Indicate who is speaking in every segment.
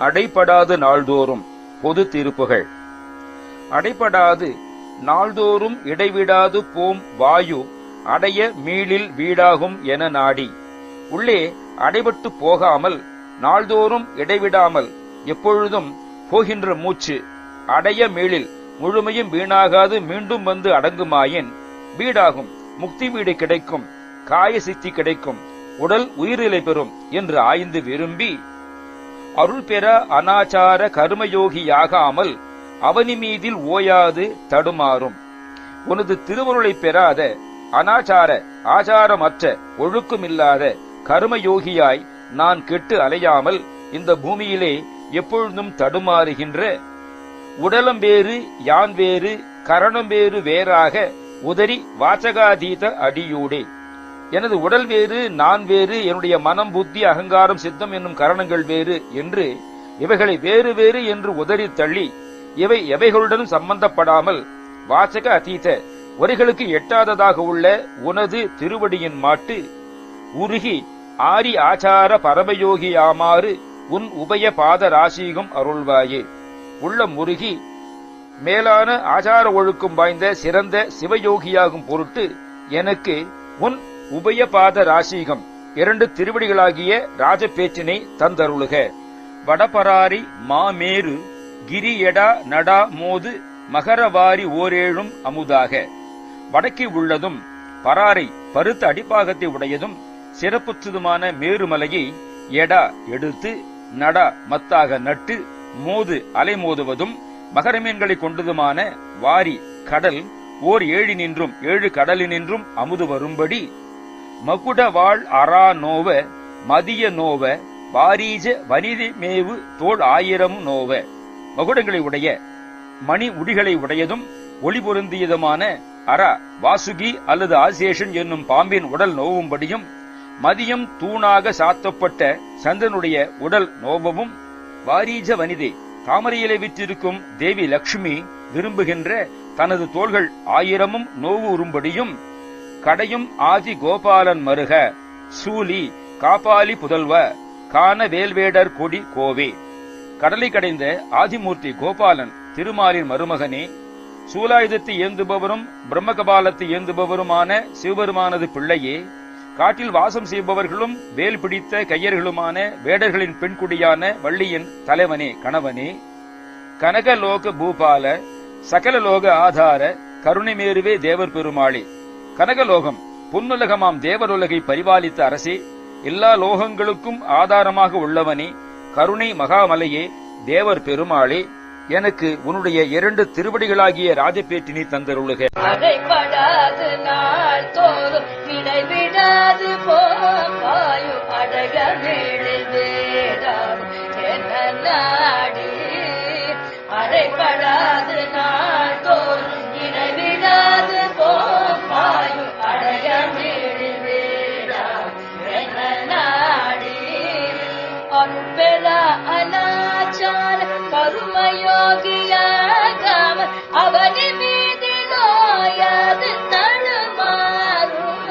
Speaker 1: அடைபடாது நாள்தோறும். பொது திருப்புகள். அடைபடாது நாள்தோறும் இடைவிடாது போம் வாயு அடைய மீளில் வீடாகும் என நாடி. உள்ளே அடைபட்டு போகாமல் நாள்தோறும் இடைவிடாமல் எப்பொழுதும் போகின்ற மூச்சு அடைய மீளில் முழுமையும் வீணாகாது மீண்டும் வந்து அடங்குமாயின் வீடாகும், முக்தி வீடு கிடைக்கும், காய சித்தி கிடைக்கும், உடல் உயிரிலை பெறும் என்று ஆய்ந்து விரும்பி அருள் பெற அனாச்சார கர்மயோகியாகாமல் அவனி மீதில் ஓயாது தடுமாறும். உனது திருவருளை பெறாத அனாச்சார ஆச்சாரமற்ற ஒழுக்கமில்லாத கர்மயோகியாய் நான் கெட்டு அலையாமல் இந்த பூமியிலே எப்பொழுதும் தடுமாறுகின்ற உடலம் வேறு யான் வேறு கரணம் வேறு வேறாக உதறி வாசகாதீத அடியூடே. எனது உடல் வேறு நான் வேறு, என்னுடைய மனம் புத்தி அகங்காரம் சித்தம் என்னும் கரணங்கள் வேறு என்று இவைகளை வேறு வேறு என்று உதறி தள்ளி இவை எவைகளுடன் சம்பந்தப்படாமல் வாசக அதீத வரிகளுக்கு எட்டாததாக உள்ள உனது திருவடியின் மாட்டு உருகி ஆரி ஆச்சார பரமயோகியாமாறு உன் உபய பாத ராசியும் அருள்வாயே. உள்ள முருகி மேலான ஆச்சார ஒழுக்கம் வாய்ந்த சிறந்த சிவயோகியாகும் பொருட்டு எனக்கு உன் உபயபாத ராசீகம் 2 திருவடிகளாகிய ராஜபேச்சினை தந்தருளுக. வடபராரி மாமேரு கிரியடா நடா மோது மகரவாரி ஓரேழும் அமுதாக. வடக்கே உள்ளதும் பராரை பருத்த அடிப்பாகத்தை உடையதும் சிறப்புற்றதுமான மேருமலையை எடா எடுத்து நடா மத்தாக நட்டு மோது அலைமோதுவதும் மகரமீன்களை கொண்டதுமான வாரி கடல் ஓர் 7 நின்றும் 7 கடலினின்றும் அமுது வரும்படி மகுட வாழ் அரா நோவ மதிய நோவ வாரீஜ வனிதி மேவு தோள் 1000 நோவ. மகுடங்களை உடைய மணி உடிகளை உடையதும் ஒளி பொருந்தியதுமான அரா வாசுகி அல்லது ஆசேஷன் என்னும் பாம்பின் உடல் நோவும்படியும் மதியம் தூணாக சாத்தப்பட்ட சந்திரனுடைய உடல் நோவவும் வாரீஜ வனிதை தாமரையிலே விற்றிருக்கும் தேவி லட்சுமி விரும்புகின்ற தனது தோள்கள் 1000 நோவு உறும்படியும் கடையும் ஆதி கோபாலன் மருக சூலி காப்பாலி புதல்வ கான வேல்வேடர் கொடி கோவே. கடலை கடைந்த ஆதிமூர்த்தி கோபாலன் திருமாலின் மருமகனே, சூலாயுதத்தை ஏந்துபவரும் பிரம்மகபாலத்தை ஏந்துபவருமான சிவபெருமானது பிள்ளையே, காட்டில் வாசம் செய்பவர்களும் வேல் பிடித்த கையர்களுமான வேடர்களின் பெண்குடியான வள்ளியின் தலைவனே கணவனே, கனகலோக பூபால சகலலோக ஆதார கருணைமேருவே தேவர் பெருமாளே. கனகலோகம் பொன்னுலகமாம் தேவருலகை பரிபாலித்த அரசே, எல்லா லோகங்களுக்கும் ஆதாரமாக உள்ளவனே, கருணை மகாமலையே, தேவர் பெருமாளே, எனக்கு உன்னுடைய 2 திருவடிகளாகிய ராஜபேட்டினை தந்தருளுக.
Speaker 2: அடைபடாது நாள் தோறும் இடைவிடாது போவாயு அடக மேளில் வேடாது என நாடி. அடைபடாது நாள் தோறும் இடைவிடாது போவாயு அடக மேளில் வேடாது என நாடி. அன்பெற அனாச்சார கருமயோகியாகாம அவனி மீதி நோயாது தடுமாறும்.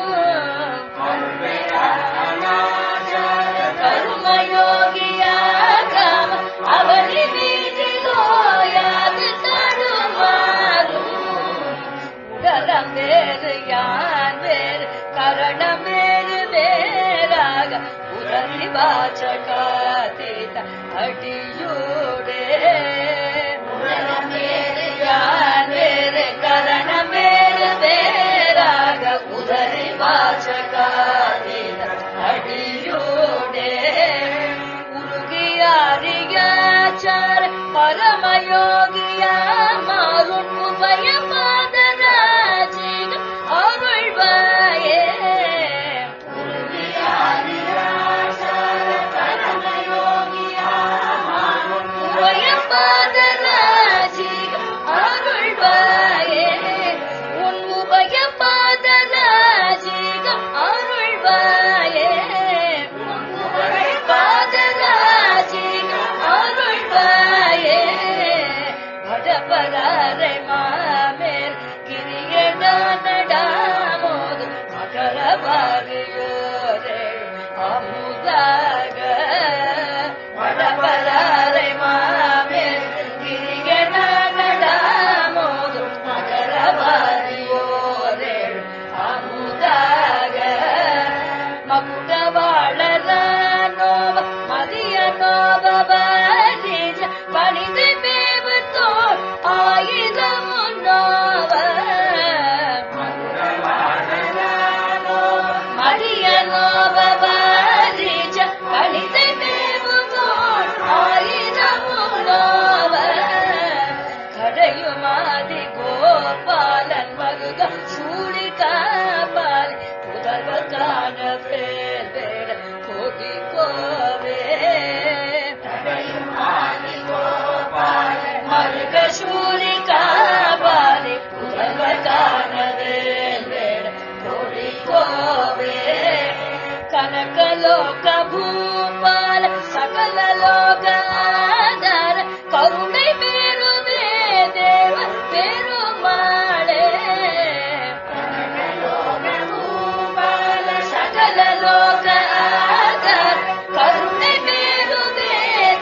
Speaker 2: கருமயோகியாகாம அவனி மீதி நோயாது தடுமாறும். உடலம் வேறு யான் வேறு கரணம் வேறு வேறாக உதறி வாசகாதீத அடியூடே. உடலம் வேறு யான் வேறு கரணம் வேறு வேறாக உதறி வாசகாதீத அடியூடே. உருகியாரியாச்சார பரமயோகியா மாறும் உபய பாதராஜிகம் அருள்வாயே. உபய பாத லோக பூபால சகல லோகாதார கருணை பெருமே தேவ பெருமாளே சகல லோகாதார கருணை பெருமே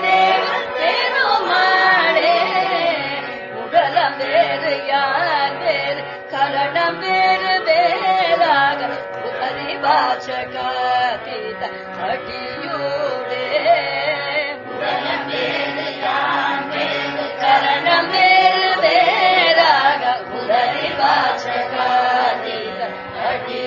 Speaker 2: தேவ பெருமாளே உடலம் வேறு யார் வேறு கரணம் வேறு வேறாக வாசகாதீத அடியோடே கரணம் வேறு வேறாக உதவி வாசகாதீத அடி